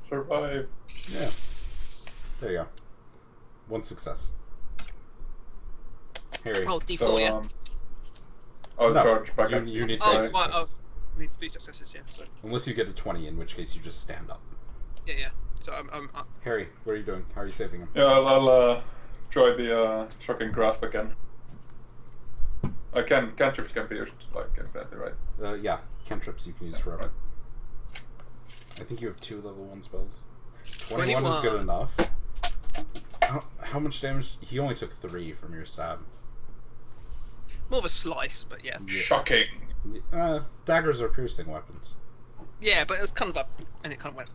Survive. Yeah. There you go. One success. Harry. Oh, D4, So, yeah. I'll No, charge back you, up. you need Oh, 3 right, successes. Needs 3 successes, yeah. So, Unless you get a 20, in which case you just stand up. yeah. So I'm Harry, what are you doing? How are you saving him? Yeah, I'll try the shocking grasp again. Cantrips can be used like infinitely, right? Yeah, cantrips you can use forever. I think you have 2 level 1 spells. 21 is good enough. How much damage? He only took 3 from your stab. more of a slice, but yeah. Shocking. Daggers are piercing weapons. Yeah, but it was kind of up, and it kind of went.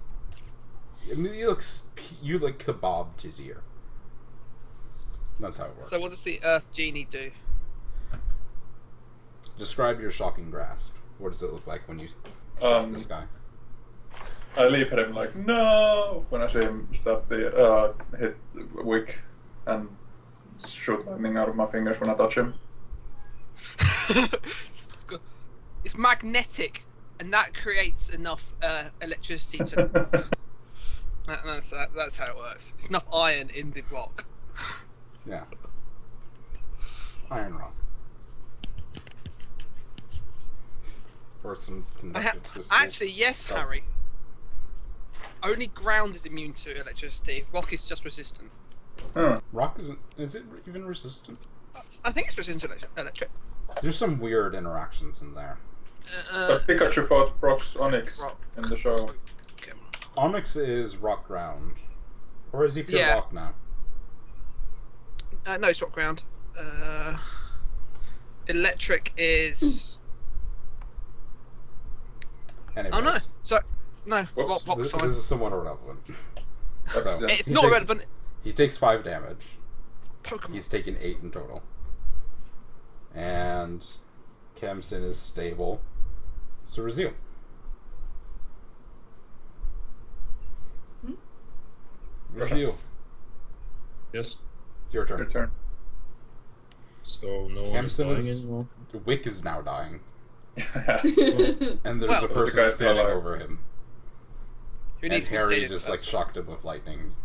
I mean, you like kebabbed his ear. That's how it works. So what does the Earth Genie do? Describe your shocking grasp. What does it look like when you shock this guy? I leap at him like, no! When I see him stab the, hit the wick and shoot lightning out of my fingers when I touch him. It's magnetic, and that creates enough electricity to. That's how it works. It's enough iron in the rock. Yeah. Iron rock. Or some conductive crystal. Actually, yes, stuff. Harry. Only ground is immune to electricity. Rock is just resistant. Rock isn't. Is it even resistant? I think it's resistant to electric. There's some weird interactions in there. But Pikachu fought Brock's Onyx Rock. in the show. Okay. Onyx is rock ground. Or is he pure Yeah. rock now? No, it's rock ground. Electric is. Anyways, Oh no! So no, Whoops. rock's this fine. is somewhat irrelevant. So, Yeah. It's he not takes- relevant. He takes 5 damage. Pokemon. He's taken 8 in total. And Kemsin is stable. So Razil. Razil, Yes. it's your Your turn. turn. So no one is Kemsin dying is- anymore. Wick is now dying. Yeah. And there's Well, a the person guy's standing alive. over him. Who And needs to be Harry dated just for like that? shocked him with lightning.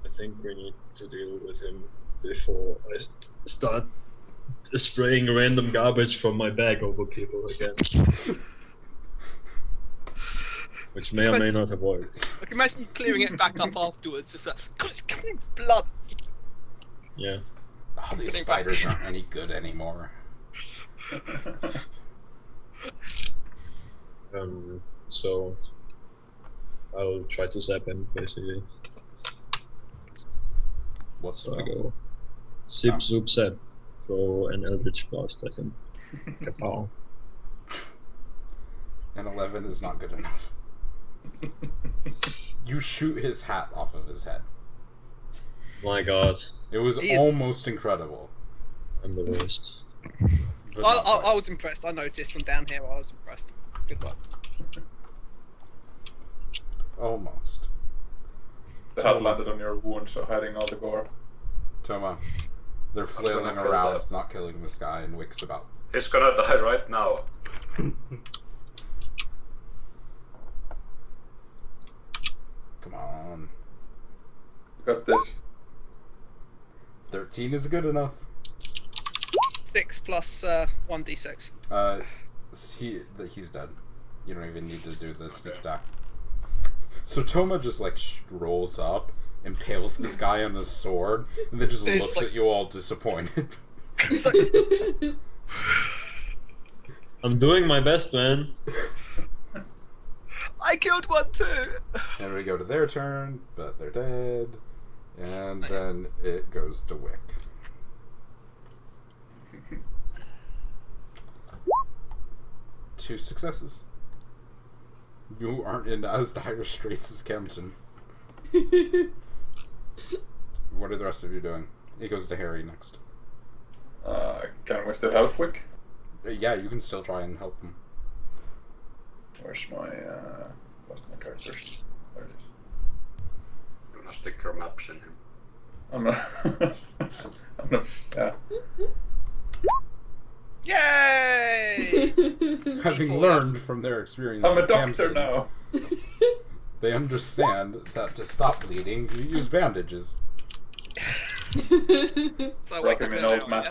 I think we need to deal with him before I start spraying random garbage from my bag over people again. Which may or may not have worked. Like, imagine clearing it back up afterwards. Just like, God, it's covered in blood. Yeah. Oh, these Getting back. spiders aren't any good anymore. So I'll try to zap him basically. What's So I that? go zip Ah. zoop zap. Throw an eldritch blast at him. Kapow. And 11 is not good enough. You shoot his hat off of his head. My god. It was He is- almost incredible. I'm the worst. but not quite. I was impressed. I noticed from down here. I was impressed. Good work. Almost. The hat landed on your wound, so hiding all the gore. Toma. They're gonna flailing kill around, that. not killing this guy, and Wick's about. He's gonna die right now. Come on. You got this. 13 is good enough. 6 plus 1d6. He's dead. You don't even need to do the sneak attack. So Toma just like rolls up, impales this guy on his sword, and then just It's looks like- at you all disappointed. It's like, I'm doing my best, man. I killed one too. And we go to their turn, but they're dead. And then it goes to Wick. Two successes. You aren't in as dire straits as Kempson. What are the rest of you doing? It goes to Harry next. Can we still help Wick? Yeah, you can still try and help him. Where's my lost my characters? There it is. You wanna stick your maps in him. I'm not. I'm not. Yeah. Yay! Having E4, learned from their experience I'm a with doctor Kempson, now. They understand that to stop bleeding, you use bandages. So I wake Rock up him in in an old hour, man.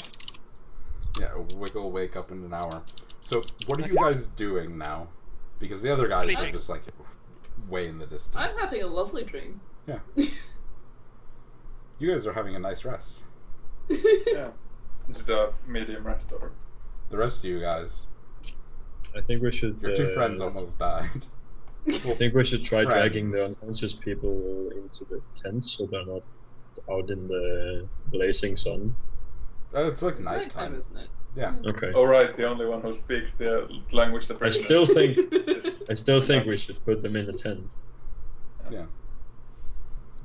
yeah? Yeah, Wiggle wake up in an hour. So, what are you guys doing now? Because the other guys are Sleeping. just, like, way in the I'm distance. having a lovely dream. Yeah. You guys are having a nice rest. Yeah. Is it a medium rest or? The rest of you guys, I think we should. your two friends almost died. I think we should try Friends. dragging the unconscious people into the tents so they're not out in the blazing sun. It's like It's nighttime, nighttime. isn't it? Yeah. Okay. Oh right, the only one who speaks the language the I prisoners. still think is- I still think we should put them in a tent. Yeah.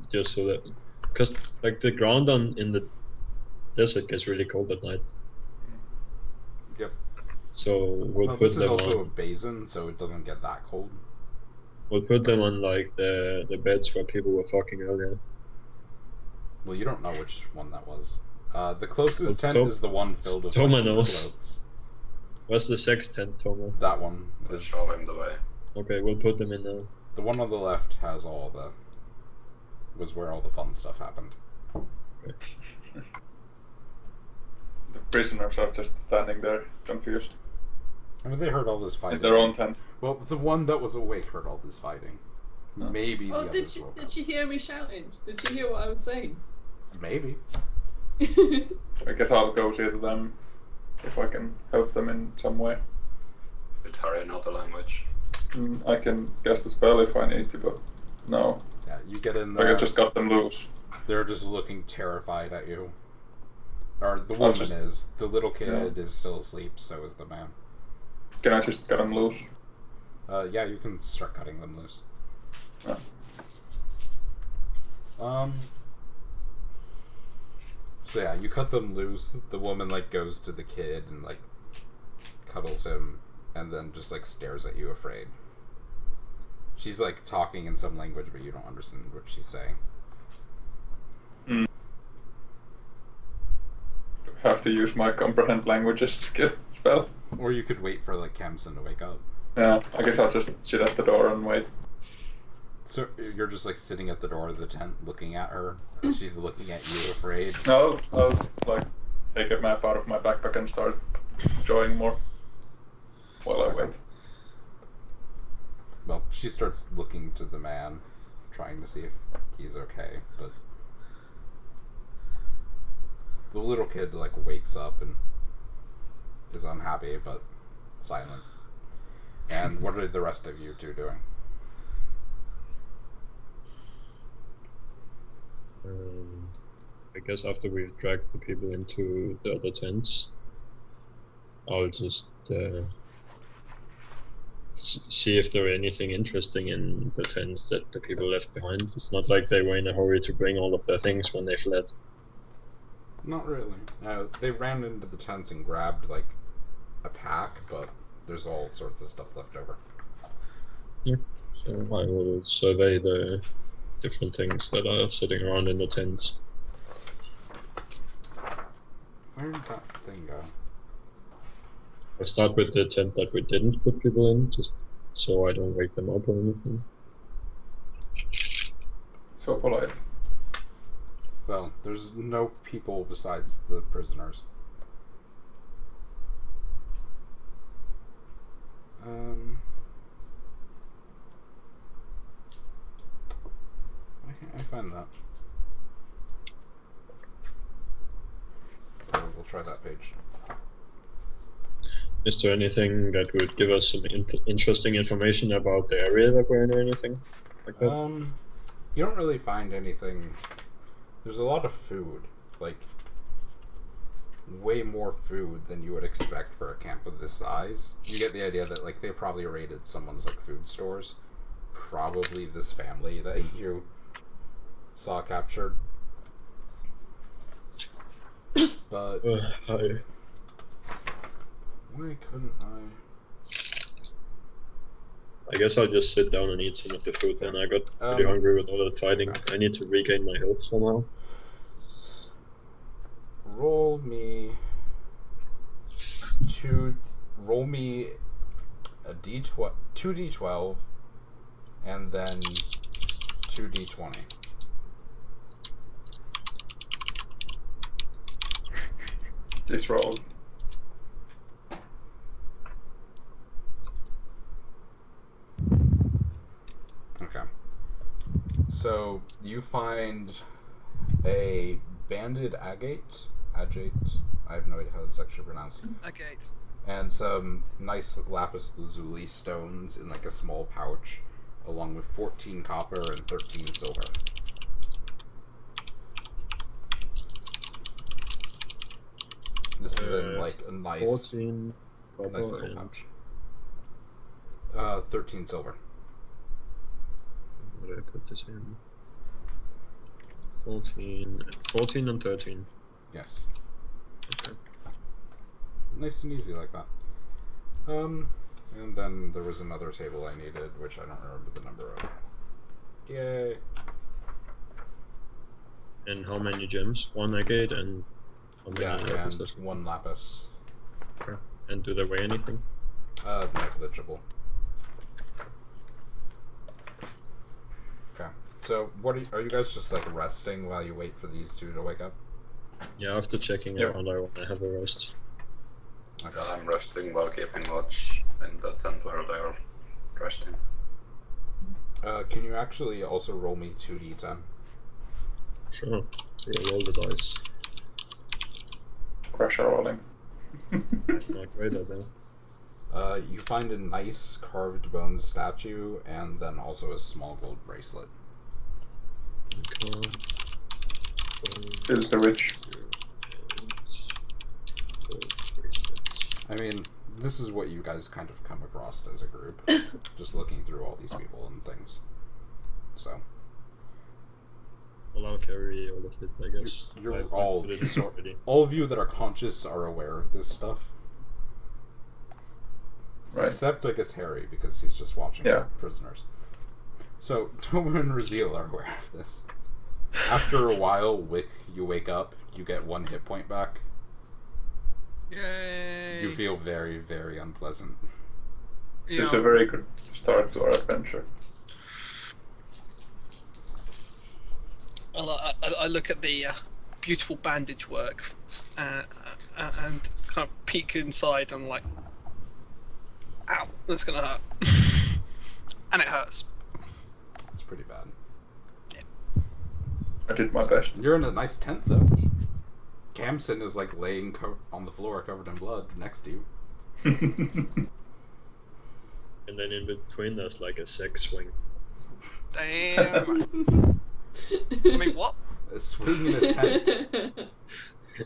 Just so that, because like the ground in the desert gets really cold at night. Yep. So we'll Well, put this is them also a on. basin, so it doesn't get that cold. We'll put them on like the beds where people were fucking earlier. Well, you don't know which one that was. The closest Well, tent is the one filled with Toma like, knows. clothes. What's the sex tent, Tomo? That one Let's is show him the way. Okay, we'll put them in there. the one on the left. Has all the was where all the fun stuff happened. The prisoners are just standing there, confused. I mean, they heard all this fighting. In their own tent. Well, the one that was awake heard all this fighting. Oh. Maybe the Oh, others woke did up. you hear me shouting? Did you hear what I was saying? Maybe. I guess I'll go see to them if I can help them in some way. With Harry know the language. I can cast a spell if I need to, but no. Yeah, you get in I there. just got them loose. They're just looking terrified at you. Or the I'll woman just- is. The little kid is still asleep, so is the man. Can I just get them loose? Yeah, you can start cutting them loose. Yeah. So yeah, you cut them loose. The woman like goes to the kid and like cuddles him, and then just like stares at you, afraid. She's like talking in some language, but you don't understand what she's saying. Have to use my comprehend languages spell. Or you could wait for like Kemson to wake up. Yeah, I guess I'll just sit at the door and wait. So you're just like sitting at the door of the tent, looking at her. As she's looking at you, afraid. No, I'll like take a map out of my backpack and start drawing more while I wait. Well, she starts looking to the man, trying to see if he's okay, but the little kid like wakes up and is unhappy but silent. And what are the rest of you two doing? I guess after we've dragged the people into the other tents, I'll just see if there are anything interesting in the tents that the people left behind. It's not like they were in a hurry to bring all of their things when they fled. Not really. They ran into the tents and grabbed like a pack, but there's all sorts of stuff left over. So I will survey the different things that are sitting around in the tents. Where did that thing go? I'll start with the tent that we didn't put people in, just so I don't wake them up or anything. So polite. Well, there's no people besides the prisoners. Why can't I find that? Oh, we'll try that page. Is there anything that would give us some interesting information about the area that we're in or anything like that? You don't really find anything. There's a lot of food, like way more food than you would expect for a camp of this size. You get the idea that like they probably raided someone's like food stores. Probably this family that you saw captured. But Hi. why couldn't I? I guess I'll just sit down and eat some of the food then. I got pretty Um, hungry with all the fighting. I need to regain my health somehow. Roll me a d12, 2d12, and then 2d20. This roll. Okay. So you find a banded agate. Agate. I have no idea how this actually pronounced. Okay. And some nice lapis lazuli stones in like a small pouch, along with 14 copper and 13 silver. This is in like a nice 14 copper nice little and pouch. 13 silver. where did I put this in? 14 and 13. Yes. Okay. Nice and easy like that. And then there was another table I needed, which I don't remember the number of. Yay. And how many gems? One agate and how many Yeah, lapis? and one lapis. Okay. And do they weigh anything? Negligible. Okay. So, what are you guys just like resting while you wait for these two to wake up? Yeah, after checking Yep. around, I want to have a rest. Okay. I'm resting while keeping watch in the tent where they are resting. Can you actually also roll me 2d10? Sure. Roll the dice. Pressure rolling. Not great at that. You find a nice carved bone statue and then also a small gold bracelet. Okay. Is the rich. I mean, this is what you guys kind of come across as a group, just looking through all these people and things. So, Well, I'll carry all of it, I guess. You're I've all put it in already. all of you that are conscious are aware of this stuff. Right. Except, I guess, Harry, because he's just watching Yeah. prisoners. So, Toma and Raziel are aware of this. After a while, you wake up, you get 1 hit point back. Yay! You feel very, very unpleasant. You It's know, a very good start to our adventure. I look at the beautiful bandage work and kind of peek inside. And I'm like, ow, that's gonna hurt. And it hurts. It's pretty bad. I did my best. You're in a nice tent, though. Camson is, like, laying on the floor covered in blood next to you. And then in between there's like a sex swing. Damn. I mean, what? A swing in a tent.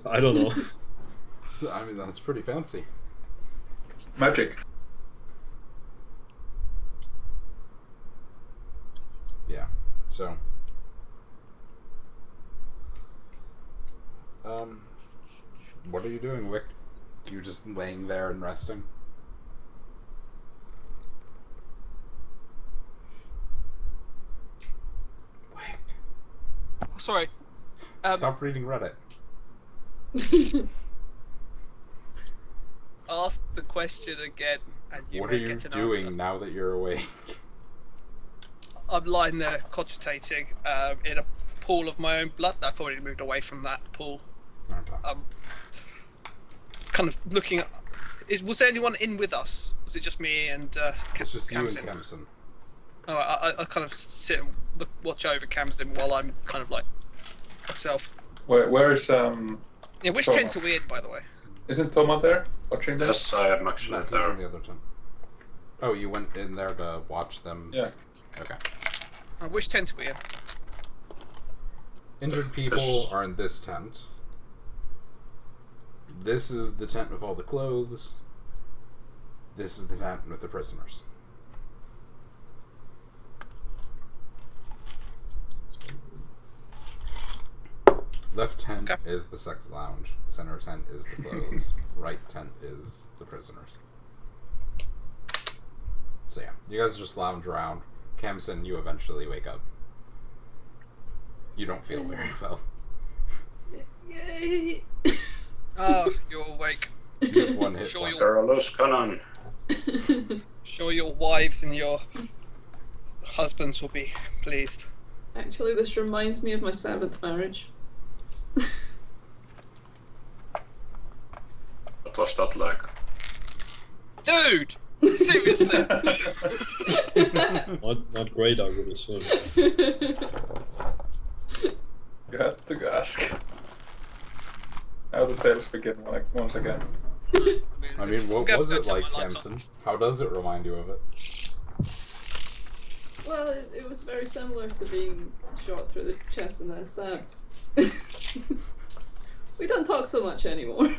I don't know. I mean, that's pretty fancy. Magic. Yeah. So. What are you doing, Wick? You just laying there and resting? Wick. Sorry. Stop reading Reddit. Ask the question again, and you What may are you get an doing answer. now that you're awake? I'm lying there cogitating in a pool of my own blood. I've already moved away from that pool. Okay. Kind of looking at. Was there anyone in with us? Was it just me and It's just you and Camson? Kempson. Oh, I kind of sit and watch over Camson while I'm kind of like myself. Where is Yeah, which Toma. tent are we in, by the way? Isn't Toma there watching this? Yes, I am actually No, he's in there. the other tent. Oh, you went in there to watch them? Yeah. Okay. Which tent are we in? Injured people are in this tent. This is the tent with all the clothes. This is the tent with the prisoners. Left tent Okay. is the sex lounge. Center tent is the clothes. Right tent is the prisoners. So yeah, you guys just lounge around. Camson, you eventually wake up. You don't feel very well. Yay! Oh, you're awake. You have 1 hit Sure point. you'll- There are loose cannon. Sure your wives and your husbands will be pleased. Actually, this reminds me of my 7th marriage. What was that like? Dude! Seriously! Not great, I would assume. You have to ask. How the tales begin once again. I mean, what was it like, Kemson? How does it remind you of it? Well, it was very similar to being shot through the chest and then stabbed. We don't talk so much anymore.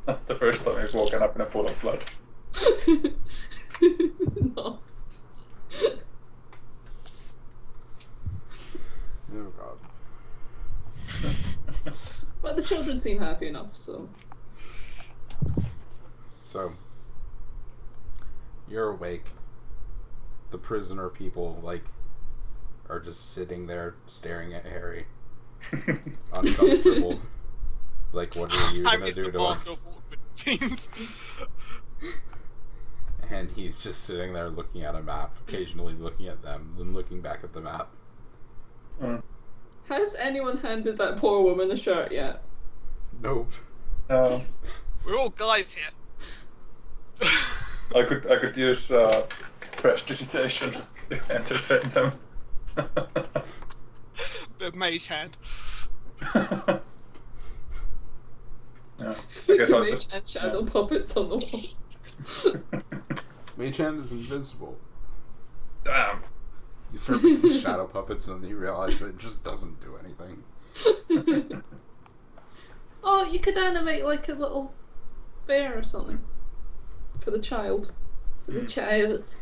The first time he's woken up in a pool of blood. No. Oh god. But the children seem happy enough, so. So, you're awake. The prisoner people, like, are just sitting there staring at Harry. Uncomfortable. Like, what are you gonna do to us? It seems. And he's just sitting there looking at a map, occasionally looking at them, then looking back at the map. Has anyone handed that poor woman a shirt yet? Nope. We're all guys here. I could use prestidigitation to entertain them. Bit of mage hand. Yeah. I We guess can I'll make just and shadow puppets on the wall. Mage Hand is invisible. Damn. You start making shadow puppets and then you realize that it just doesn't do anything. Oh, you could animate like a little bear or something. For the child. For the child.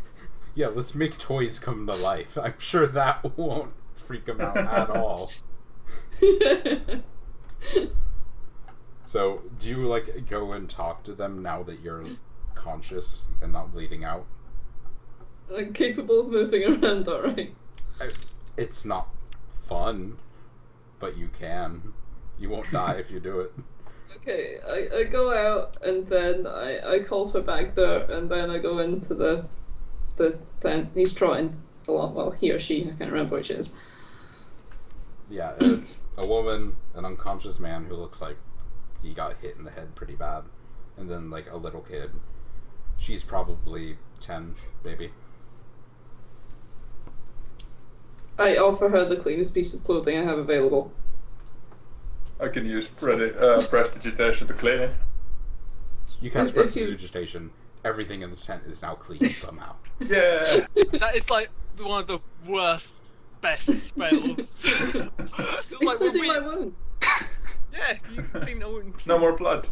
Yeah, let's make toys come to life. I'm sure that won't freak him out at all. So, do you, like, go and talk to them now that you're conscious and not bleeding out? Like, capable of moving around, alright. It's not fun, but you can. You won't die if you do it. Okay, I go out and then I call for Bagder and then I go into the tent. He's trotting along, well, he or she, I can't remember which it is. Yeah, it's a woman, an unconscious man who looks like he got hit in the head pretty bad, and then, like, a little kid. She's probably 10, maybe. I offer her the cleanest piece of clothing I have available. I can use prestidigitation to clean it. You cast If you- prestidigitation, everything in the tent is now clean somehow. Yeah. That is like one of the worst, best spells. It's like when Including we, my wound. yeah, you clean the wounds. No more blood.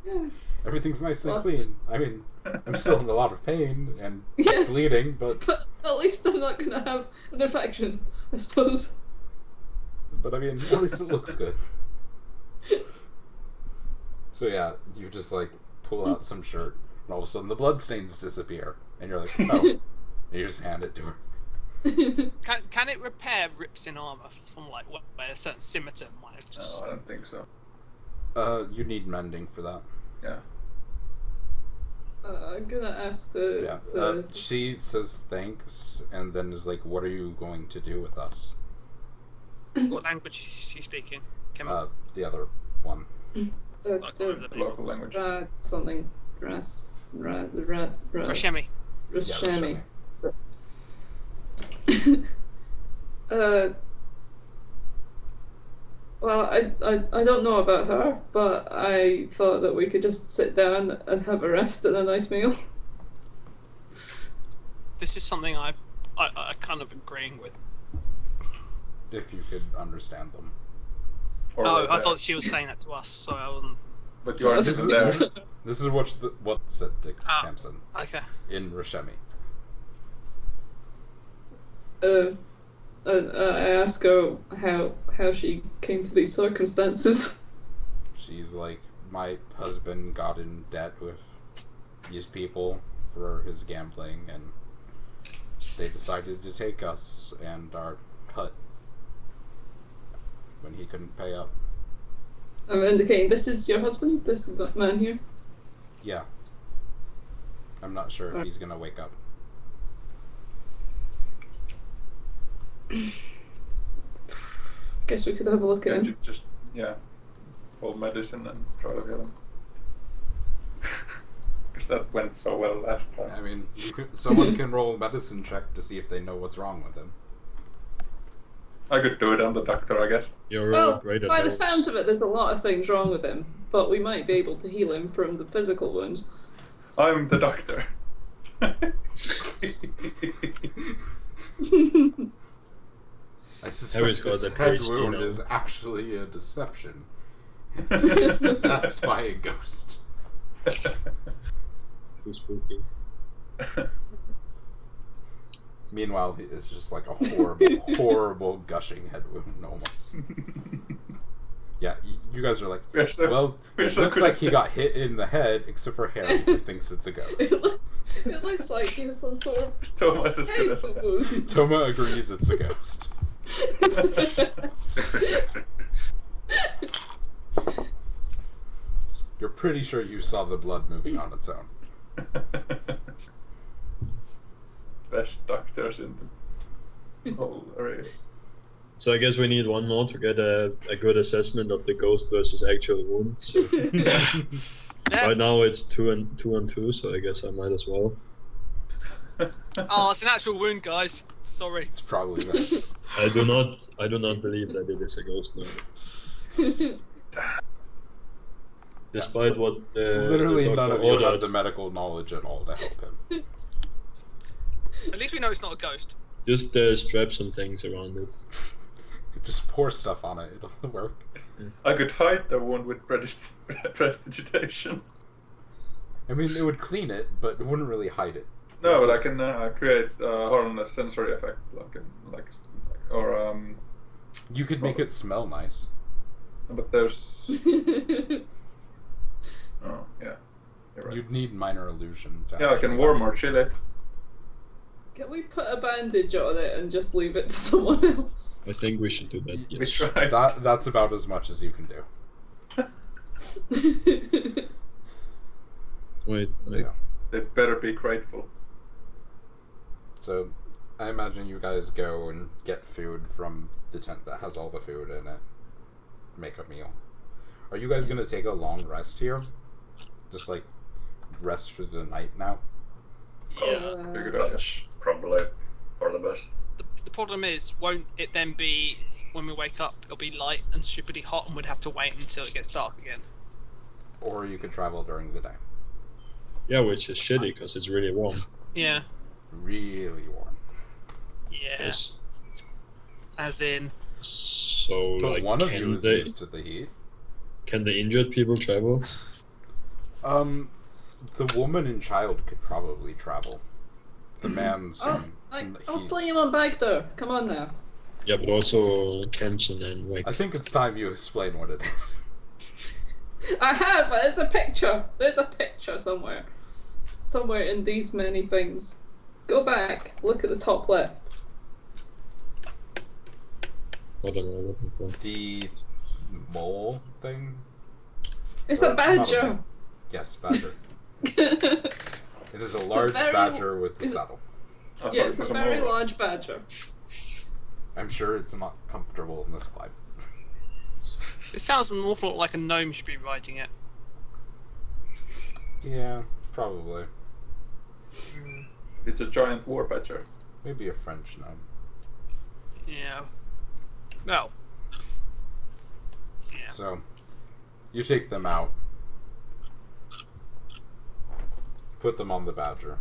Yeah. Everything's nice and Well- clean. I mean, I'm still in a lot of pain and Yeah. bleeding, but But at least I'm not gonna have an infection, I suppose. I mean, at least it looks good. So yeah, you just, like, pull out some shirt, and all of a sudden the bloodstains disappear, and you're like, oh, and you just hand it to her. Can it repair rips in armor from like where a certain scimitar might have just? No, I don't think so. You need mending for that. Yeah. I'm gonna ask the. Yeah. She says thanks, and then is like, what are you going to do with us? What language is she speaking? The other one. Local language. Something. Rashemi. Rashemi. Well, I don't know about her, but I thought that we could just sit down and have a rest and a nice meal. This is something I kind of agreeing with. If you could understand them. Or Oh, right I there. thought she was saying that to us, so I wasn't. But you are This just is, there. this is what said to Ah. Kempson Okay. in Rashemi. I ask her how she came to these circumstances. She's like, my husband got in debt with these people for his gambling, and they decided to take us and our hut when he couldn't pay up. I'm indicating this is your husband, this is that man here. Yeah. I'm not sure if he's gonna wake up. Guess we could have a look at And him. you just, hold medicine and try to heal him. Because that went so well last time. I mean, someone can roll a medicine check to see if they know what's wrong with him. I could do it on the doctor, I guess. You're Well, great at by the health. sounds of it, there's a lot of things wrong with him, but we might be able to heal him from the physical wounds. I'm the doctor. I Harry's suspect got this the head PhD wound now. is actually a deception. He's possessed by a ghost. Too spooky. Meanwhile, it's just like a horrible, horrible gushing head wound almost. Yeah, you guys are like, We're so- well, we're it so looks good like at he this. got hit in the head, except for Harry, who thinks it's a ghost. It looks like he has some sort of Thomas is good as head that. wound. Toma agrees it's a ghost. You're pretty sure you saw the blood moving on its own. Best doctors in the whole area. So I guess we need one more to get a good assessment of the ghost versus actual wounds. So Yeah. right now it's 2 and 2, so I guess I might as well. Oh, it's an actual wound, guys. Sorry. It's probably that. I do not believe that it is a ghost now. Despite what Literally the none doctor of you have ordered. the medical knowledge at all to help him. At least we know it's not a ghost. Just strap some things around it. Just pour stuff on it, it'll work. I could hide the wound with prestidigitation. I mean, it would clean it, but it wouldn't really hide it. No, but I Because- can create harmless sensory effect, You could make it smell nice. but there's oh yeah, you're right. You'd need minor illusion to Yeah, I can actually warm hide or chill it. Can we put a bandage on it and just leave it to someone else? I think we should do that. Y- We Yes. tried. That's about as much as you can do. Wait, Yeah. They better be grateful. So, I imagine you guys go and get food from the tent that has all the food in it. Make a meal. Are you guys gonna take a long rest here? Just like rest for the night now? Yeah, Figured out, yeah. that's probably for the best. The problem is, won't it then be, when we wake up, it'll be light and stupidly hot and we'd have to wait until it gets dark again. Or you could travel during the day. yeah, which is shitty because it's really warm. Yeah. Really warm. Yeah. Yes. As in, So But like, one of you is they, used to the heat. can the injured people travel? The woman and child could probably travel. The man's Oh, I'll sling him on back there. Come on now. Yeah, but also Kempson and like. I think it's time you explain what it is. I have. There's a picture. There's a picture somewhere. Somewhere in these many things. Go back. Look at the top left. What am I looking for? The mole thing? It's Or a not a badger. mole. Yes, badger. It is a large very- badger with a is it- saddle. I thought Yeah, it it's a was very mole. large badger. I'm sure it's not comfortable in this climate. it sounds an awful lot like a gnome should be riding it. Yeah, probably. It's a giant war badger. Maybe a French gnome. Yeah. Well. Yeah. So, you take them out. Put them on the badger.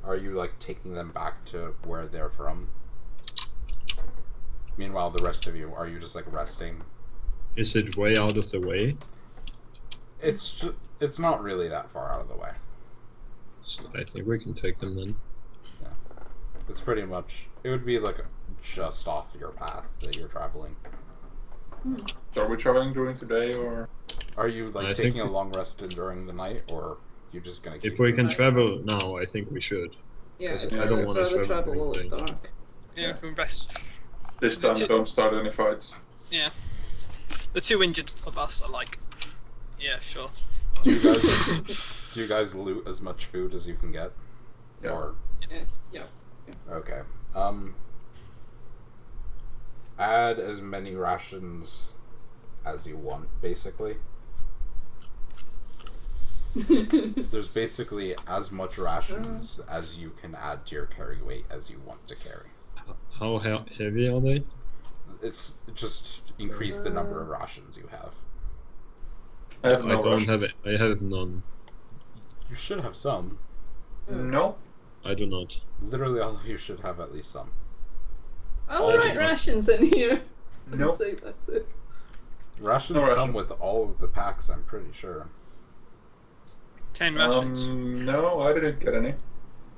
Are you, like, taking them back to where they're from? Meanwhile, the rest of you, are you just, like, resting? Is it way out of the way? It's not really that far out of the way. So I think we can take them then. It's pretty much, it would be, like, just off your path that you're traveling. So are we traveling during today or? Are you, like, I think taking a we- long rest during the night, or you just gonna keep If we can Right. travel now, I think we should. Yeah, I I'd don't rather wanna travel travel while it's during dark. Yeah, we can rest. This time don't start any fights. Yeah. The two injured of us are like, yeah, sure. Do you guys loot as much food as you can get? Yeah. Or Yeah. okay. Add as many rations as you want, basically. There's basically as much rations as you can add to your carry weight as you want to carry. How heavy are they? It's just increase the number of rations you have. I have I no don't have rations. it. I have none. You should have some. No. I do not. Literally all of you should have at least some. I'll write rations in here. And Nope. say that's it. Rations No come ration. with all of the packs, I'm pretty sure. 10 rations. No, I didn't get any.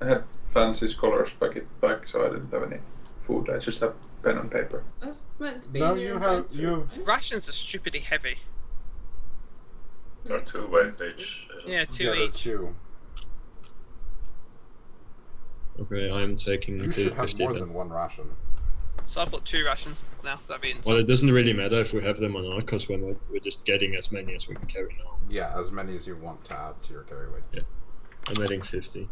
I had fancy scholars packet back, so I didn't have any food. I just have pen and paper. That's meant to be No, in your you have Rations are stupidly heavy. There are 2 weight each. Yeah, 2 yeah, they're each. 2. Okay, I'm taking You should have 50 more then. than 1 ration. So I've got 2 rations now. That'd be Well, insane. it doesn't really matter if we have them or not, because we're just getting as many as we can carry now. Yeah, as many as you want to add to your carry weight. I'm adding 50.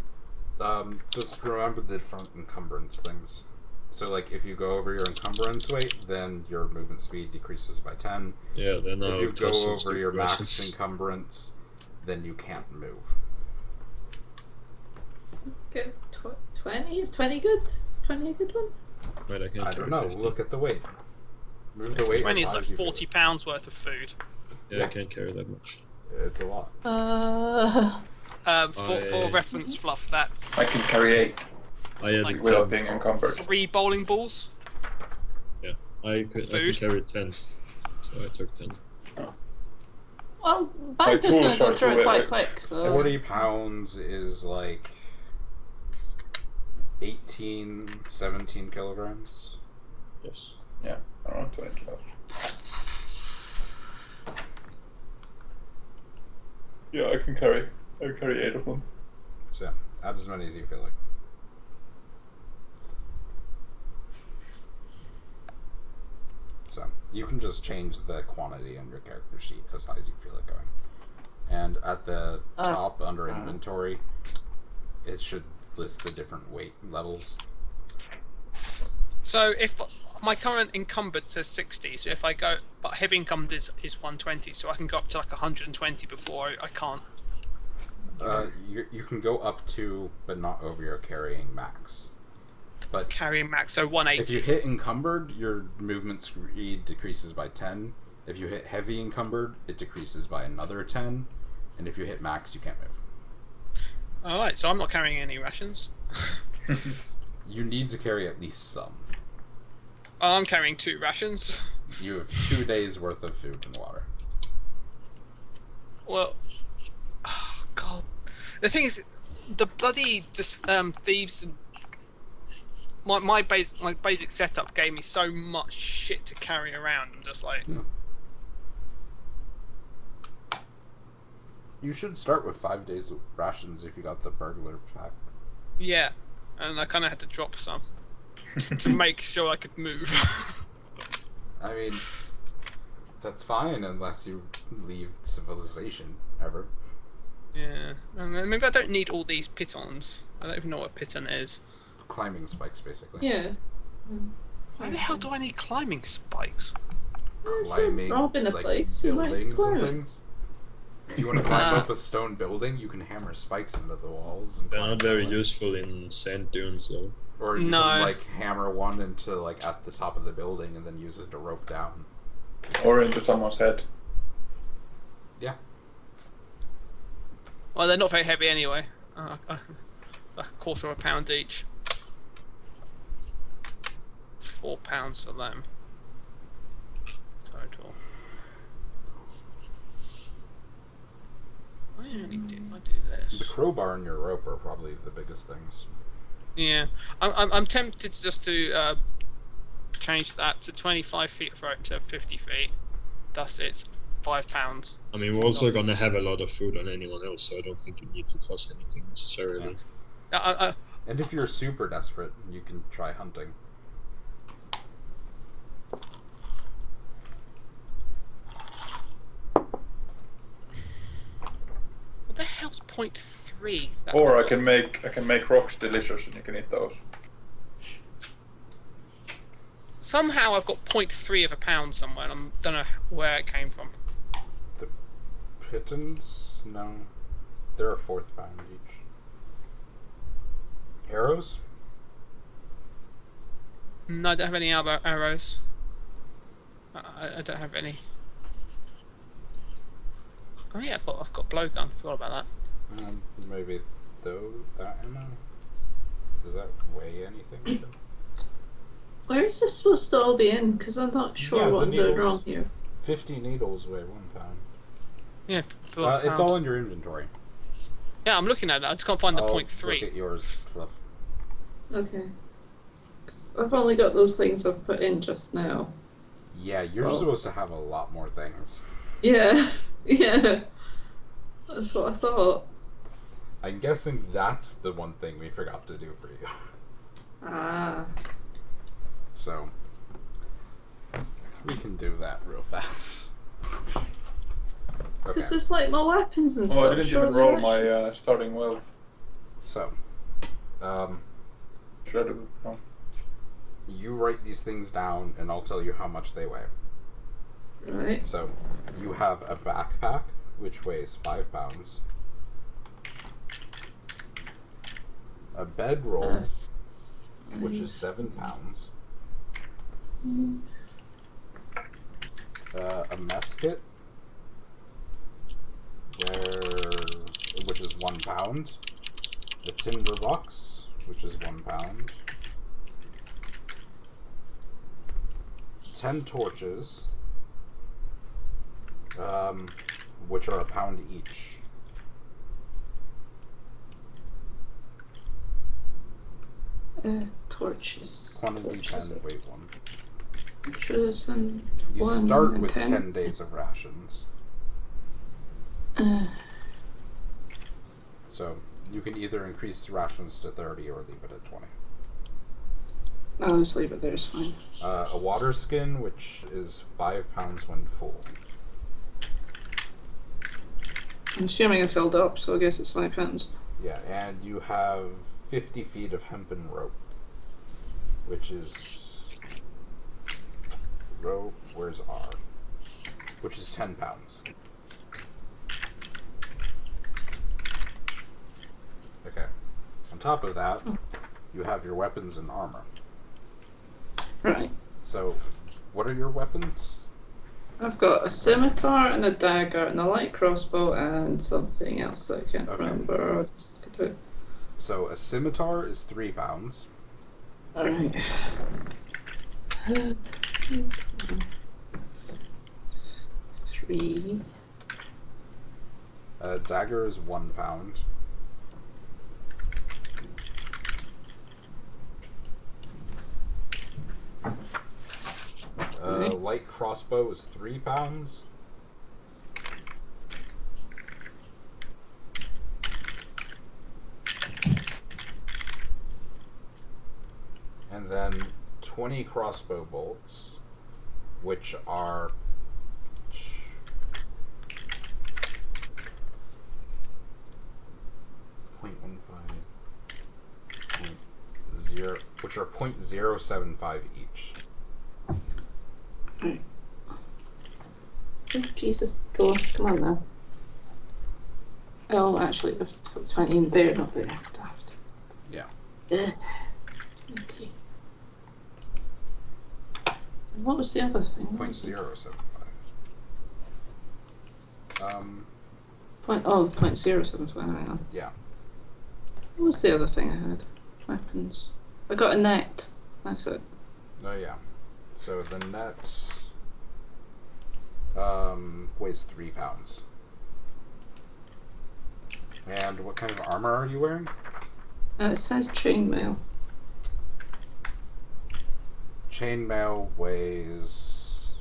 Just remember the different encumbrance things. So, like, if you go over your encumbrance weight, then your movement speed decreases by 10. Yeah, then If I'll you go toss some over your max rations. encumbrance, then you can't move. Okay, 20? Is 20 good? Is 20 a good one? Wait, I can't I carry don't know. 50. Look at the weight. Move the weight. 20 as is high like as you feel. 40 pounds worth of food. Yeah, I can't carry that much. It's a lot. For reference, Fluff, that's I can carry 8 I had Like, without being encumbered. 3 bowling balls. I could food. carry 10, so I took 10. Well, My Banker's gonna tools go are through it too quite heavy. quick, so... 40 pounds is like 18, 17 kilograms. Yes. Yeah, around 20 kilos. Yeah, I can carry 8 of them. So yeah, add as many as you feel like. So you can just change the quantity on your character sheet as high as you feel like going. And at the top under inventory, it should list the different weight levels. So if my current encumbered says 60, so if I go, but heavy encumbered is 120, so I can go up to like 120 before I can't. You can go up to, but not over your carrying max. But Carrying max, so 180. if you hit encumbered, your movement speed decreases by 10. If you hit heavy encumbered, it decreases by another 10. And if you hit max, you can't move. Alright, so I'm not carrying any rations. You need to carry at least some. I'm carrying 2 rations. You have 2 days worth of food and water. Well, oh god. The thing is, the bloody thieves. My basic setup gave me so much shit to carry around. I'm just like, You should start with 5 days of rations if you got the burglar pack. yeah, and I kind of had to drop some to make sure I could move. I mean, that's fine unless you leave civilization ever. Yeah, and then maybe I don't need all these pitons. I don't even know what a piton is. Climbing spikes, basically. Yeah. Why the hell do I need climbing spikes? Climbing Robbing a like place, you might buildings and climb it. things. If you want to climb up a stone building, you can hammer spikes into the walls. And They're climb not very down it. useful in sand dunes, though. Or you No. can like hammer one into like at the top of the building and then use it to rope down. Or into someone's head. Yeah. Well, they're not very heavy anyway. A quarter of a pound each. It's £4 for them. Total. Why only did I do The this? crowbar and your rope are probably the biggest things. Yeah, I'm tempted just to change that to 25 feet of rope to 50 feet. Thus, it's £5. I mean, we're also gonna have a lot of food on anyone else, so I don't think you need to toss anything necessarily. And if you're super desperate, you can try hunting. What the hell's 0.3? That Or was- I can make rocks delicious and you can eat those. Somehow I've got 0.3 of a pound somewhere, and I don't know where it came from. The pitons? No. They're a fourth pound each. Arrows? No, I don't have any arrows. I don't have any. Oh yeah, I've got blowgun. Forgot about that. Maybe that ammo? Does that weigh anything? Where is this supposed to all be in? Because I'm not sure Yeah, what the I'm doing needles. wrong here. 50 needles weigh 1 pound. Yeah, It's all in your inventory. Yeah, I'm looking at it. I just can't find the I'll 0.3. look at yours, Fluff. Okay. 'Cause I've only got those things I've put in just now. Yeah, you're Oh. supposed to have a lot more things. Yeah, yeah. That's what I thought. I'm guessing that's the one thing we forgot to do for you. Ah. So, we can do that real fast. Okay. Because it's like my weapons and Oh, stuff. I didn't even surely roll that my should- starting wealth. So, Should I do it? Oh. you write these things down and I'll tell you how much they weigh. Right. So, you have a backpack, which weighs 5 pounds. A bedroll, which is 7 pounds. A mess kit, which is 1 pound. A tinder box, which is 1 pound. 10 torches, which are 1 pound each. Torches. Quantity 10, weight 1. Torches and You 1 start and with 10. 10 days of rations. So, you can either increase the rations to 30 or leave it at 20. I'll just leave it there, it's fine. A water skin, which is 5 pounds when full. I'm assuming I filled up, so I guess it's 5 pounds. Yeah, and you have 50 feet of hempen rope, which is... Rope, where's R? Which is 10 pounds. Okay. On top of that, you have your weapons and armor. Right. So, what are your weapons? I've got a scimitar and a dagger and a light crossbow and something else I can't Okay. remember. I'll just look at it. So, a scimitar is 3 pounds. Alright. 3. A dagger is 1 pound. A light crossbow is 3 pounds. And then 20 crossbow bolts, which are 0.15, which are 0.075 each. Right. Oh, Jesus, go on, come on now. Oh, actually, I've put 20 in there, not there. Daft. Yeah. Okay. And what was the other thing? What was it? 0.075. Oh, 0.075, hang on. Yeah. What was the other thing I had? Weapons. I got a net. That's it. Oh yeah. So the net weighs 3 pounds. And what kind of armor are you wearing? It says chainmail. Chainmail weighs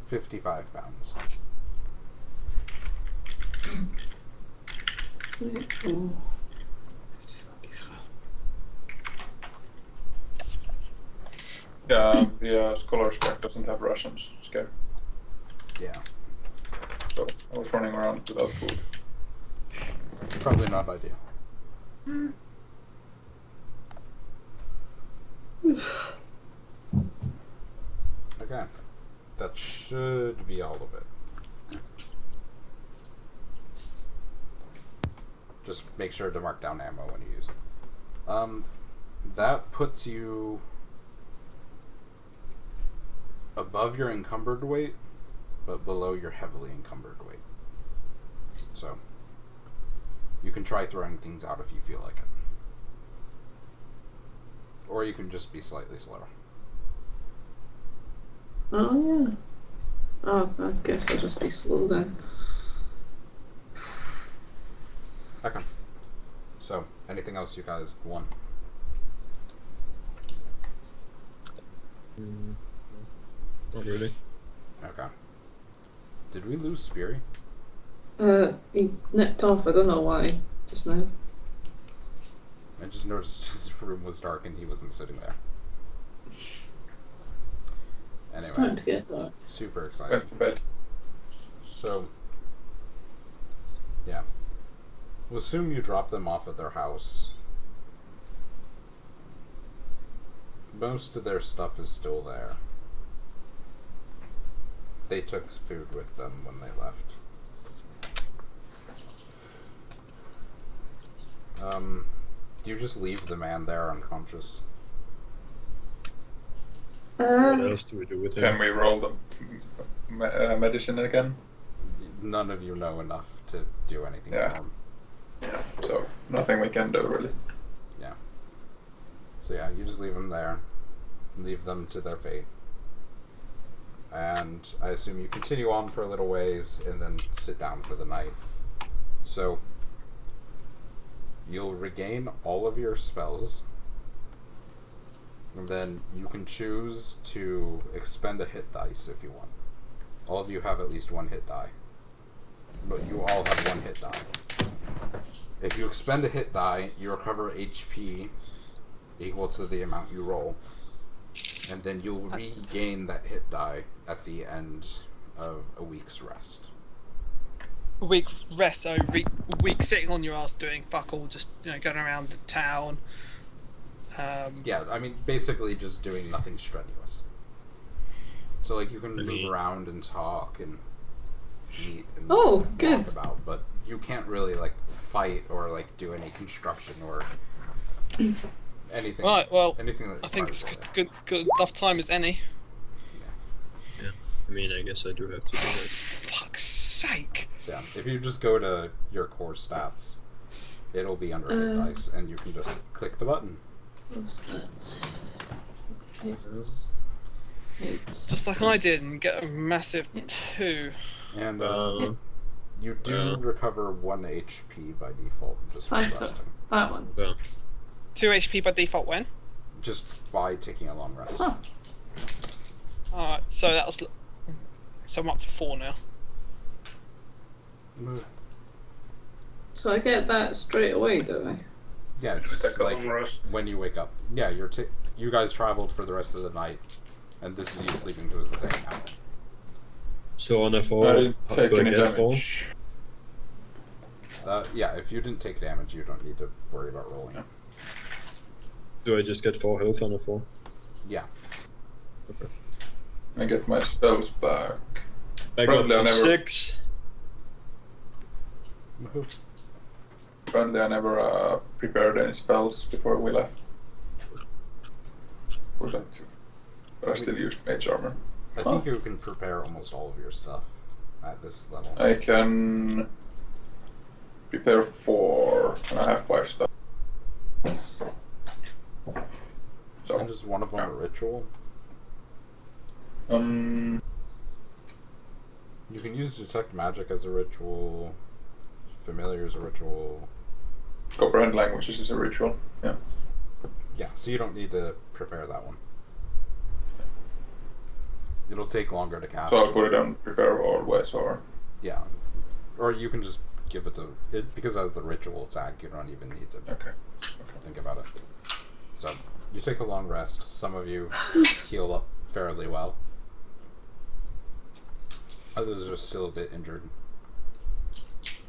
55 pounds. Oh. Yeah, the scholar's deck doesn't have rations. Scare. Yeah. So I was running around without food. Probably not ideal. Okay. That should be all of it. Just make sure to mark down ammo when you use it. That puts you above your encumbered weight, but below your heavily encumbered weight. So, you can try throwing things out if you feel like it. Or you can just be slightly slower. Oh, yeah. Oh, I guess I'll just be slow then. Okay. So, anything else you guys want? Not really. Okay. Did we lose Speary? He nipped off, I don't know why, just now. I just noticed his room was dark and he wasn't sitting there. It's starting Anyway, to get dark. super excited. Went to bed. So, yeah. We'll assume you drop them off at their house. Most of their stuff is still there. They took food with them when they left. Do you just leave the man there unconscious? What else do we do with him? Can we roll the medicine again? None of you know enough to do anything Yeah. for him. Yeah. So nothing we can do really. Yeah. So yeah, you just leave them there. Leave them to their fate. And I assume you continue on for a little ways and then sit down for the night. So you'll regain all of your spells. And then you can choose to expend a hit dice if you want. All of you have at least one hit die. But you all have one hit die. If you expend a hit die, you recover HP equal to the amount you roll. And then you'll regain that hit die at the end of a week's rest. A week rest, so week sitting on your ass doing fuck all, just going around the town. Yeah, I mean, basically just doing nothing strenuous. So, like, you can move around and talk and eat and good. walk about, but you can't really, like, fight or, like, do any construction or anything. Right, well, anything that I think it's requires good enough time as any. Yeah. I mean, I guess I do have to do that. Fuck's sake! So, yeah, if you just go to your core stats, it'll be under hit dice, and you can just click the button. What's that? Eight. Just like I did and get a massive 2. And you do recover 1 HP by default, just for Fighter. resting. That one. Well, 2 HP by default when? Just by taking a long rest. Oh. Alright, so that was. So I'm up to 4 now. So I get that straight away, do I? Yeah, just Take a like long rest. when you wake up. Yeah, you guys traveled for the rest of the night, and this is you sleeping through the day now. so on a I fall, didn't how take do I any get fall? damage. Yeah, if you didn't take damage, you don't need to worry about rolling. Do I just get 4 health on a fall? Yeah. I get my spells back. Back Probably up to I never- 6. Apparently I never prepared any spells before we left. For that too. But I still used mage armor. I think you can prepare almost all of your stuff at this level. I can prepare 4 and I have 5 spells. So And is one of them a ritual? um You can use detect magic as a ritual. Familiar as a ritual. comprehend languages is a ritual. Yeah. Yeah, so you don't need to prepare that one. It'll take longer to cast. So I'll put it on prepare always or Yeah. Or you can just give it to it because as the ritual tag, you don't even need to okay. think about it. So you take a long rest. Some of you heal up fairly well. Others are still a bit injured.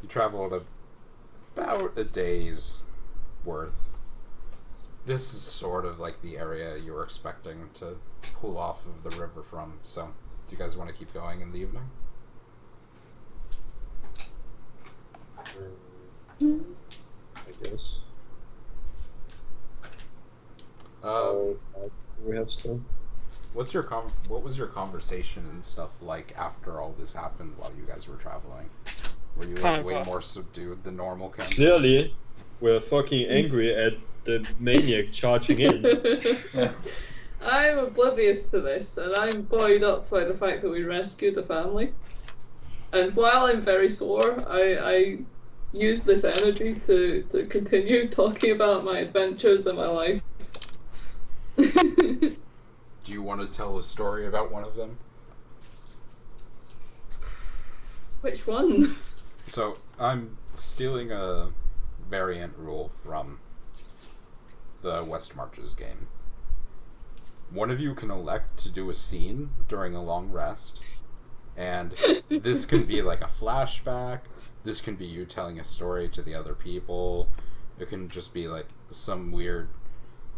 You traveled about a day's worth. This is sort of like the area you were expecting to pull off of the river from, so do you guys want to keep going in the evening? I guess. We have still. What was your conversation and stuff like after all this happened while you guys were traveling? Were you Kind like of, way more subdued than normal, Ken? Clearly, we're fucking angry at the maniac charging in. I'm oblivious to this, and I'm buoyed up by the fact that we rescued the family. And while I'm very sore, I use this energy to continue talking about my adventures and my life. Do you want to tell a story about one of them? Which one? So, I'm stealing a variant rule from the West Marches game. One of you can elect to do a scene during a long rest, and this can be like a flashback, this can be you telling a story to the other people, it can just be like some weird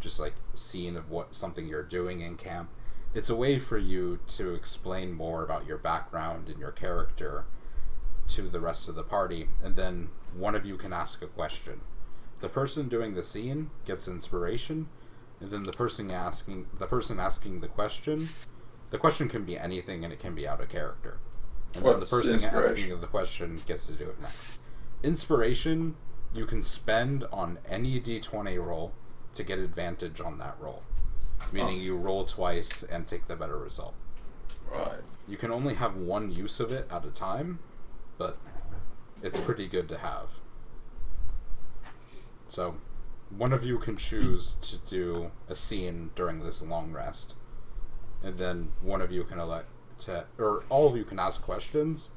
just like scene of something you're doing in camp. It's a way for you to explain more about your background and your character to the rest of the party, and then one of you can ask a question. The person doing the scene gets inspiration, and then the person asking the question can be anything and it can be out of character. And then the person asking the question gets to do it next. Inspiration you can spend on any d20 roll to get advantage on that roll. Meaning you roll twice and take the better result. Right. You can only have one use of it at a time, but it's pretty good to have. So, one of you can choose to do a scene during this long rest, and then one of you can elect to, or all of you can ask questions,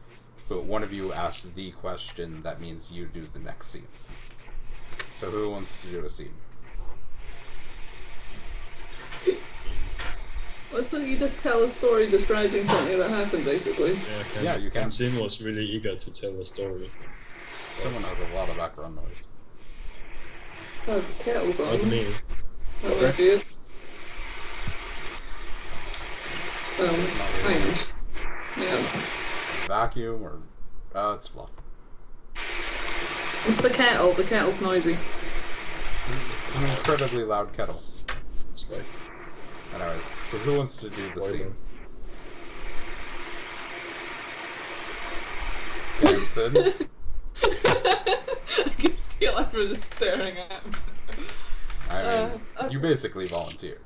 but one of you asks the question that means you do the next scene. So who wants to do a scene? Well, so you just tell a story describing something that happened, basically. Yeah, you can. Zin was really eager to tell a story. Someone has a lot of background noise. Oh, the kettle's on. Not me. Oh, okay. Good. It's not really Kind of. Yeah. vacuum or it's fluff. It's the kettle. The kettle's noisy. It's an incredibly loud kettle. It's like Anyways, so who wants to do the scene? Gibson. I can feel everyone just staring at me. I mean, you basically volunteer.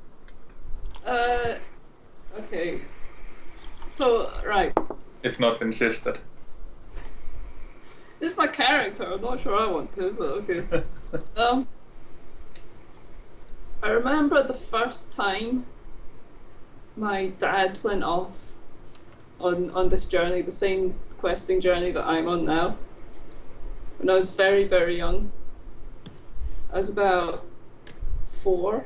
Okay. So, right. If not insisted. This is my character. I'm not sure I want to, but okay. I remember the first time my dad went off on this journey, the same questing journey that I'm on now. When I was very, very young. I was about 4.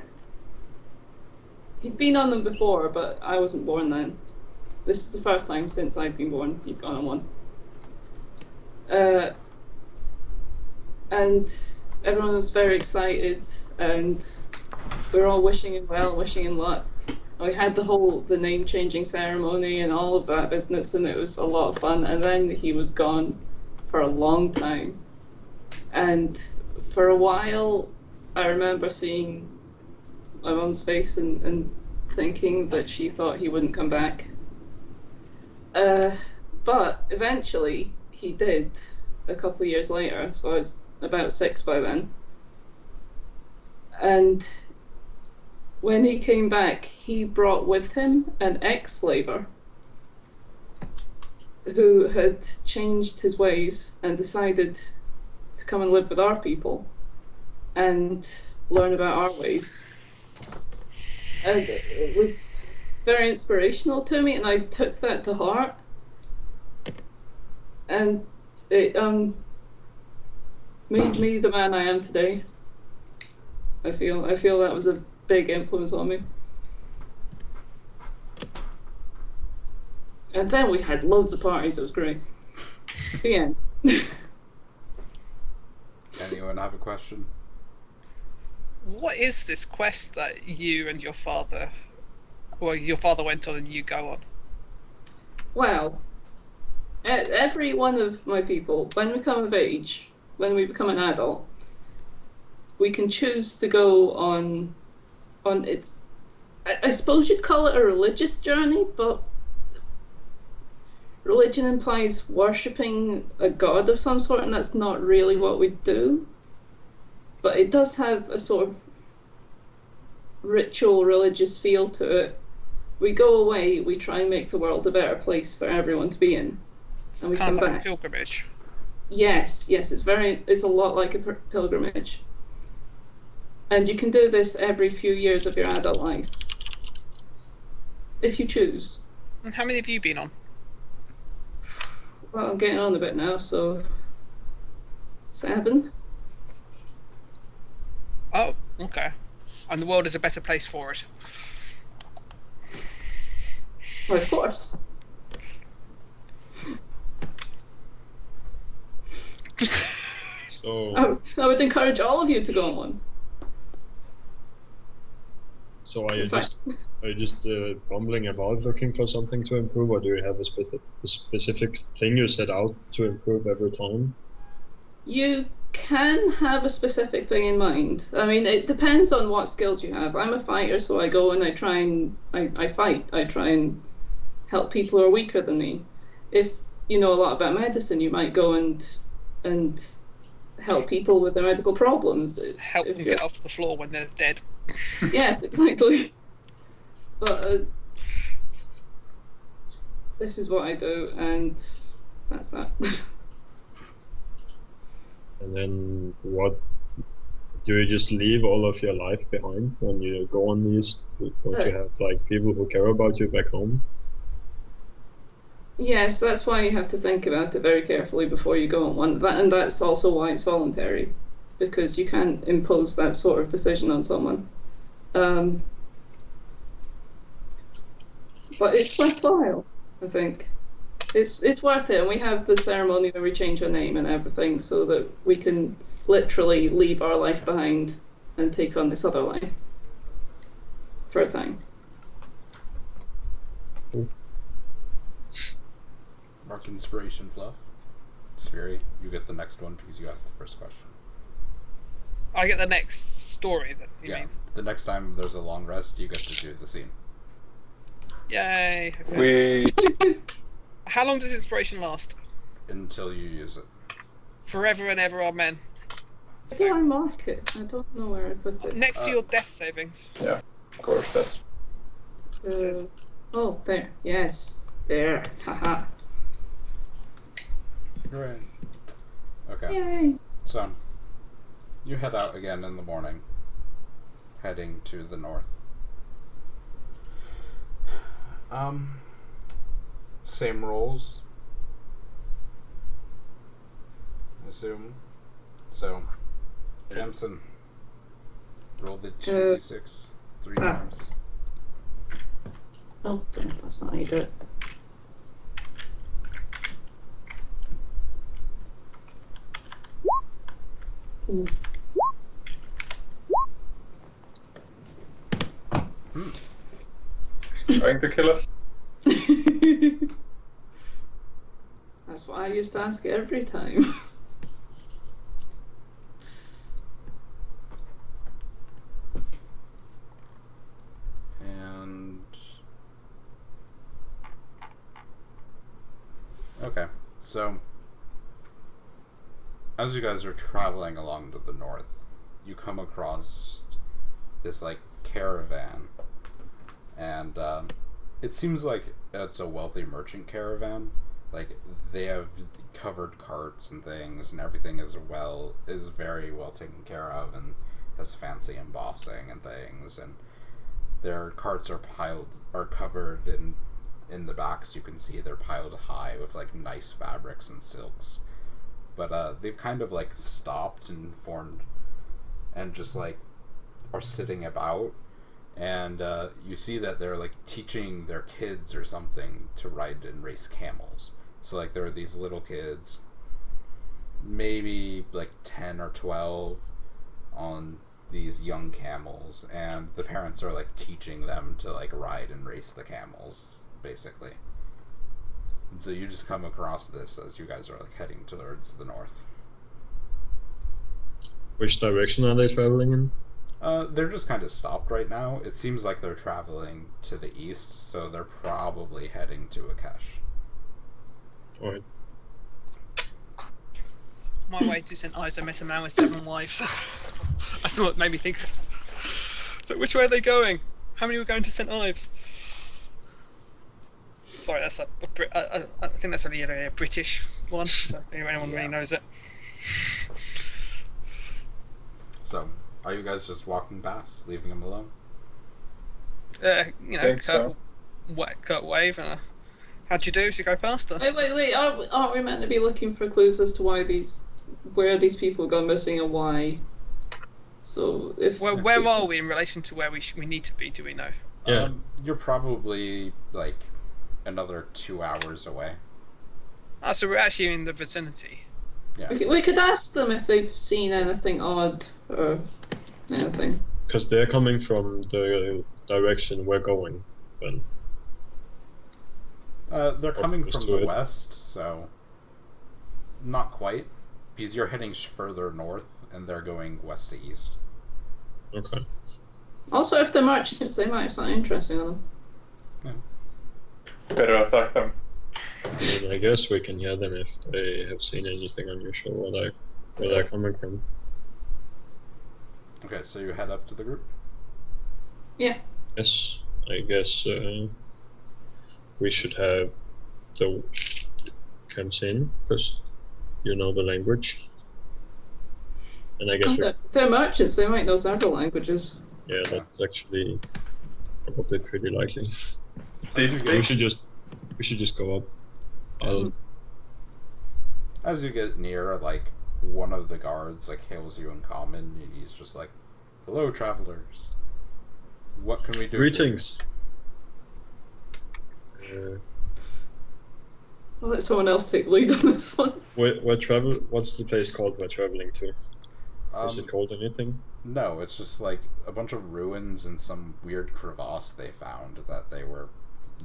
He'd been on them before, but I wasn't born then. This is the first time since I've been born he'd gone on one. And everyone was very excited, and we were all wishing him well, wishing him luck. And we had the name-changing ceremony and all of that business, and it was a lot of fun. And then he was gone for a long time. And for a while, I remember seeing my mum's face and thinking that she thought he wouldn't come back. But eventually, he did a couple of years later, so I was about 6 by then. And when he came back, he brought with him an ex-slaver who had changed his ways and decided to come and live with our people and learn about our ways. And it was very inspirational to me, and I took that to heart. And it made me the man I am today. I feel that was a big influence on me. And then we had loads of parties. It was great. The end. Anyone have a question? What is this quest that you and your father, well, your father went on and you go on? Well, every one of my people, when we come of age, when we become an adult, we can choose to go on its. I suppose you'd call it a religious journey, but religion implies worshipping a god of some sort, and that's not really what we do. But it does have a sort of ritual religious feel to it. We go away, we try and make the world a better place for everyone to be in, It's and we kind come of like back. a pilgrimage. Yes, it's a lot like a pilgrimage. And you can do this every few years of your adult life, if you choose. And how many have you been on? Well, I'm getting on a bit now, so 7. Oh, okay. And the world is a better place for it. Well, of course. So, I would encourage all of you to go on one. so are you In fact, just bumbling about looking for something to improve, or do you have a specific thing you set out to improve every time? you can have a specific thing in mind. I mean, it depends on what skills you have. I'm a fighter, so I go and I try and I fight. I try and help people who are weaker than me. If you know a lot about medicine, you might go and help people with their medical problems. Help If them you're- get off the floor when they're dead. Yes, exactly. But this is what I do, and that's that. And then what? Do you just leave all of your life behind when you go on these? Don't you have like people who care about you back home? Yes, that's why you have to think about it very carefully before you go on one. And that's also why it's voluntary, because you can't impose that sort of decision on someone. But it's worthwhile, I think. It's worth it, and we have the ceremony where we change our name and everything so that we can literally leave our life behind and take on this other life for a time. Mark inspiration fluff. Spiri, you get the next one because you asked the first question. I get the next story that you Yeah. mean. The next time there's a long rest, you get to do the scene. Yay. Okay. We How long does inspiration last? Until you use it. Forever and ever, amen. Where do I mark it? I don't know where I put it. Next to your death savings. of course that's Oh, there. Yes. There. Haha. Right. Okay. Yay. So, you head out again in the morning, heading to the north. Same rolls, I assume. So, Jamson, roll the 2d6 3 times. Oh, that's not how you do it. Ooh. trying to kill us. That's what I used to ask every time. And okay, so as you guys are traveling along to the north, you come across this like caravan, and it seems like it's a wealthy merchant caravan. Like they have covered carts and things, and everything is very well taken care of, and has fancy embossing and things, and their carts are covered in the back, so you can see they're piled high with like nice fabrics and silks. But they've kind of like stopped and formed and just like are sitting about, and you see that they're like teaching their kids or something to ride and race camels. So like there are these little kids, maybe like 10 or 12, on these young camels, and the parents are like teaching them to like ride and race the camels, basically. And so you just come across this as you guys are like heading towards the north. Which direction are they traveling in? They're just kind of stopped right now. It seems like they're traveling to the east, so they're probably heading to Akesh. Alright. My way to St. Ives, I met a man with 7 wives. That's what made me think. So which way are they going? How many were going to St. Ives? Sorry, that's I think that's only a British one. I don't think anyone really knows it. So, are you guys just walking past, leaving him alone? You know, Think so. Kurt wave. How'd you do to go past her? Wait! Aren't we meant to be looking for clues as to where these people go missing and why? So if Well, where are we in relation to where we need to be? Do we know? Yeah. You're probably like another 2 hours away. Ah, so we're actually in the vicinity. Yeah. we could ask them if they've seen anything odd or anything. Because they're coming from the direction we're going. Then. They're coming Close from to the it. west, so not quite, because you're heading further north, and they're going west to east. Okay. Also, if they're merchants, they might have something interesting on them. Better attack them. And I guess we can hear them if they have seen anything unusual where they're coming from. Okay, so you head up to the group. Yes, I guess we should have the camps in because you know the language. And I guess If they're merchants, they might know several languages. that's actually probably pretty likely. Did you We think should just go up. I'll As you get near, like, one of the guards like hails you in common, and he's just like, "Hello, travelers. What can we do?" for you?" greetings. I'll let someone else take lead on this one. What's the place called we're traveling to? Is it Um, called anything? no, it's just like a bunch of ruins and some weird crevasse they found that they were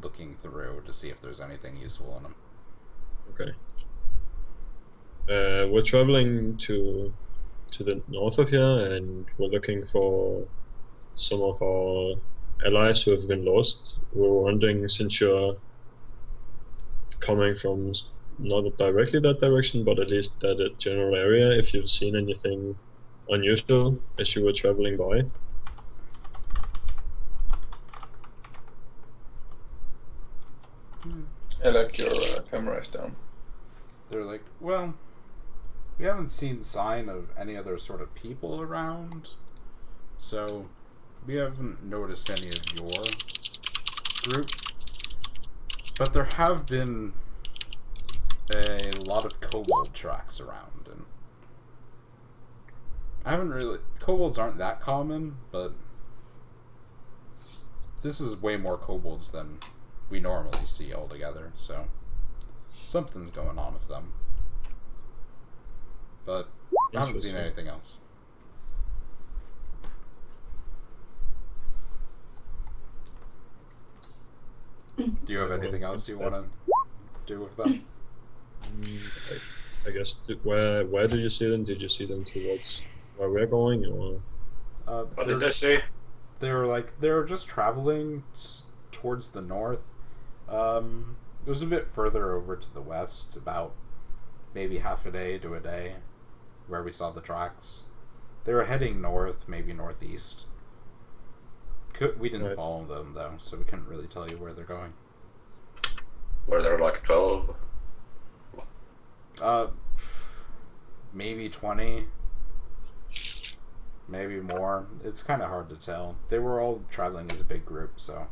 looking through to see if there's anything useful in them. Okay. We're traveling to the north of here, and we're looking for some of our allies who have been lost. We're wondering, since you're coming from not directly that direction, but at least that general area, if you've seen anything unusual as you were traveling by. Elec, your camera is down. They're like, "Well, we haven't seen sign of any other sort of people around, so we haven't noticed any of your group. But there have been a lot of kobold tracks around, and I haven't really... Kobolds aren't that common, but this is way more kobolds than we normally see altogether, so something's going on with them. But I haven't seen anything else." Do you have anything else you want to do with them? I guess where did you see them? Did you see them towards where we're going, or What did they say? They're just traveling towards the north. It was a bit further over to the west, about maybe half a day to a day, where we saw the tracks. They were heading north, maybe northeast. We didn't Right. follow them though, so we couldn't really tell you where they're going. Were there like 12? Maybe 20, maybe more. It's kind of hard to tell. They were all traveling as a big group, so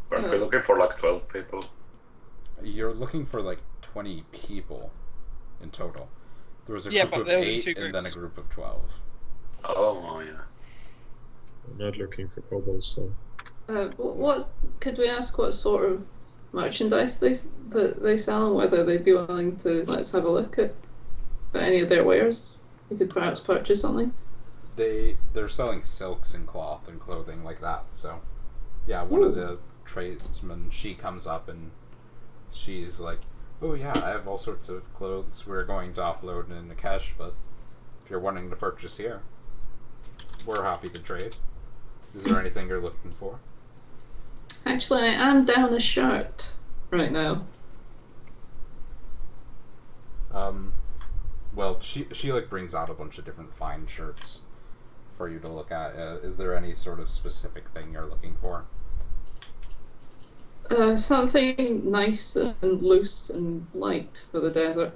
Weren't we looking for like 12 people? you're looking for like 20 people in total. There was a Yeah, group but of there were 8 two and then a groups. group of 12. Oh, yeah. we're not looking for kobolds? So What could we ask? What sort of merchandise they sell, and whether they'd be willing to let us have a look at any of their wares? We could perhaps purchase something. they're selling silks and cloth and clothing like that. So, yeah, one of the tradesmen, she comes up and she's like, "Oh yeah, I have all sorts of clothes. We're going to offload in Akesh, but if you're wanting to purchase here, we're happy to trade. Is there anything you're looking for?" Actually, I am down a shirt right now. Well, she like brings out a bunch of different fine shirts for you to look at. Is there any sort of specific thing you're looking for? Something nice and loose and light for the desert.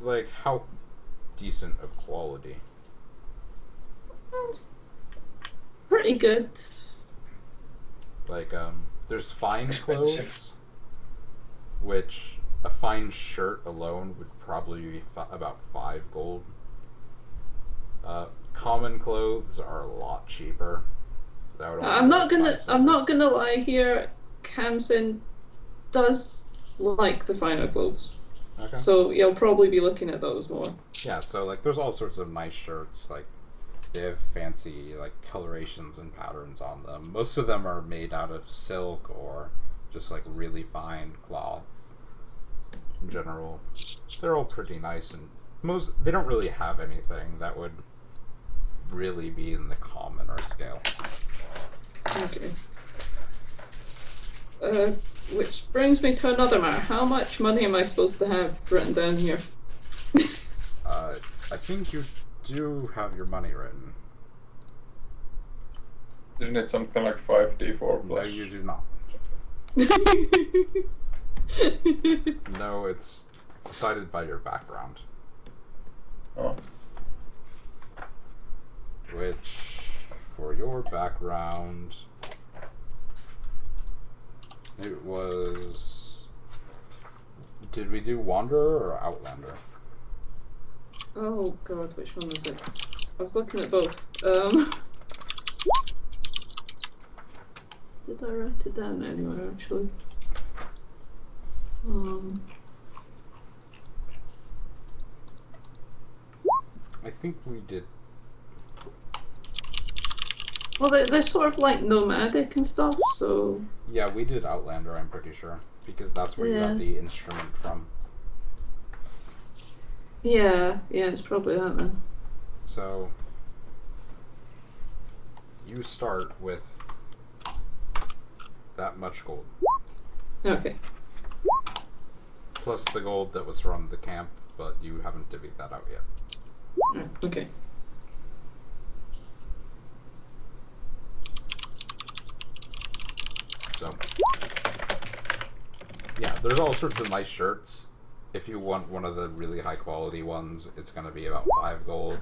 Like how decent of quality? Pretty good. Like, there's fine Expensive. clothes, which a fine shirt alone would probably be about 5 gold. Common clothes are a lot cheaper. That would only I'm be not like gonna. 5 silver. I'm not gonna lie here. Kamsin does like the finer clothes, Okay. so you'll probably be looking at those more. Yeah, so like there's all sorts of nice shirts, like they have fancy like colorations and patterns on them. Most of them are made out of silk or just like really fine cloth. In general, they're all pretty nice, and they don't really have anything that would really be in the commoner scale. Okay. Which brings me to another matter. How much money am I supposed to have written down here? I think you do have your money written. Isn't it something like 5d4 No, plus? you do not. No, it's decided by your background. Oh. Which, for your background, it was... Did we do Wanderer or Outlander? Oh god, which one was it? I was looking at both. Did I write it down anywhere actually? I think we did. Well, they're sort of like nomadic and stuff, so... Yeah, we did Outlander, I'm pretty sure. Because that's where you Yeah. got the instrument from. Yeah, it's probably that then. So, you start with that much gold. Okay. Plus the gold that was from the camp, but you haven't divvied that out yet. Okay. So, yeah, there's all sorts of nice shirts. If you want one of the really high quality ones, it's going to be about 5 gold.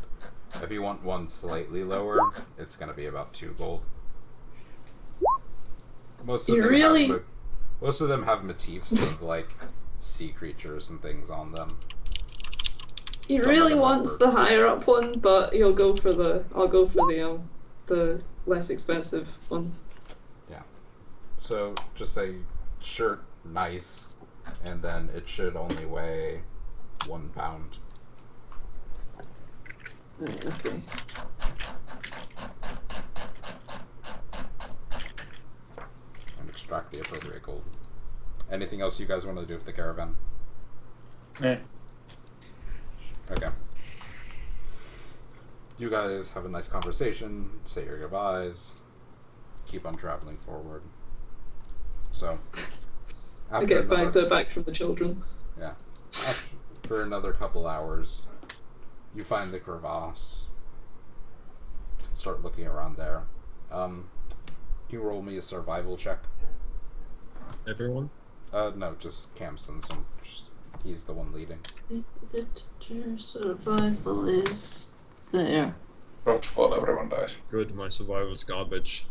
If you want one slightly lower, it's going to be about 2 gold. Most of them have motifs of like sea creatures and things on them. He Some of really them are wants the birds. higher up one, but I'll go for the less expensive one. So just say shirt nice, and then it should only weigh 1 pound. Right, okay. And extract the appropriate gold. Anything else you guys want to do with the caravan? Eh. Okay. You guys have a nice conversation, say your goodbyes, keep on traveling forward. So, I get back from the children. after another couple hours, you find the crevasse. You can start looking around there. Can you roll me a survival check? Everyone? No, just Kamson, since he's the one leading. Survival is there. Roll, everyone dies. Good, my survival's garbage.